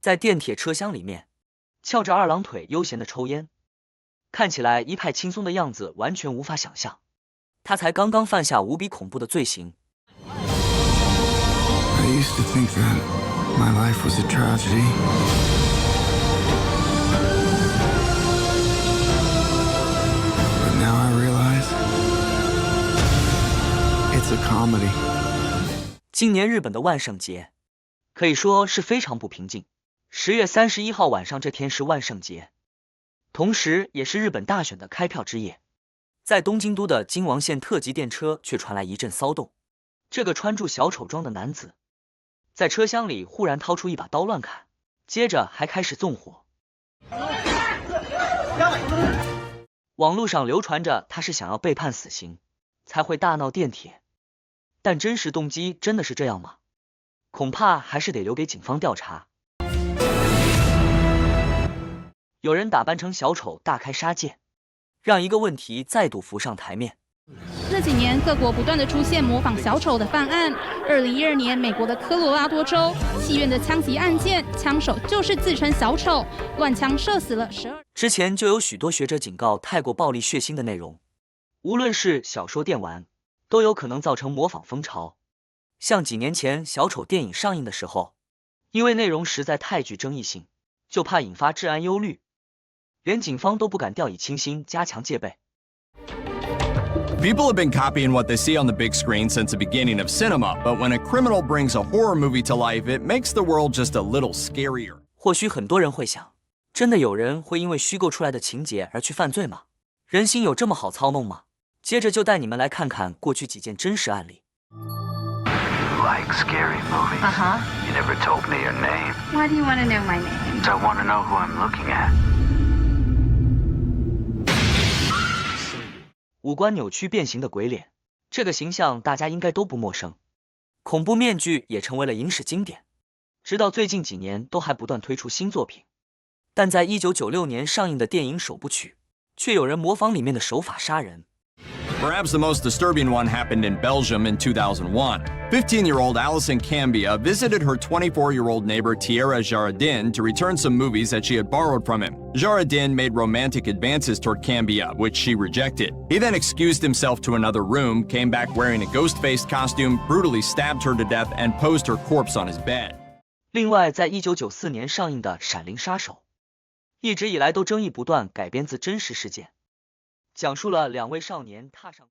在电铁车厢里面，翘着二郎腿悠闲的抽烟，看起来一派轻松的样子，完全无法想象，他才刚刚犯下无比恐怖的罪行。I used to think that my life was a tragedy. But now I realize it's a comedy. 今年日本的万圣节可以说是非常不平静。10月31号晚上这天是万圣节，同时也是日本大选的开票之夜。在东京都的京王线特急电车却传来一阵骚动，这个穿着小丑装的男子在车厢里忽然掏出一把刀乱砍，接着还开始纵火。网络上流传着他是想要被判死刑才会大闹电铁，但真实动机真的是这样吗？恐怕还是得留给警方调查。有人打扮成小丑大开杀戒，让一个问题再度浮上台面。这几年各国不断的出现模仿小丑的犯案。2012年，美国的科罗拉多州戏院的枪击案件，枪手就是自称小丑，乱枪射死了12。之前就有许多学者警告，太过暴力血腥的内容，无论是小说、电玩，都有可能造成模仿风潮。像几年前小丑电影上映的时候，因为内容实在太具争议性，就怕引发治安忧虑，连警方都不敢掉以轻心，加强戒备。People have been copying what they see on the big screen since the beginning of cinema, but when a criminal brings a horror movie to life, it makes the world just a little scarier. 或许很多人会想，真的有人会因为虚构出来的情节而去犯罪吗？人心有这么好操弄吗？接着就带你们来看看过去几件真实案例。Like scary movies? You never told me your name. Why do you want to know my name? I want to know who I'm looking at. 五官扭曲变形的鬼脸，这个形象大家应该都不陌生。恐怖面具也成为了影史经典，直到最近几年都还不断推出新作品。但在1996年上映的电影首部曲，却有人模仿里面的手法杀人。Perhaps the most disturbing one happened in Belgium in 2001. 15-year-old Alison Cambia visited her 24-year-old neighbor Thierry Jaradin to return some movies that she had borrowed from him. Jaradin made romantic advances toward Cambia, which she rejected. He then excused himself to another room, came back wearing a ghost-faced costume, brutally stabbed her to death, and posed her corpse on his bed. 另外，在1994年上映的《闪灵杀手》，一直以来都争议不断，改编自真实事件，讲述了两位少年踏上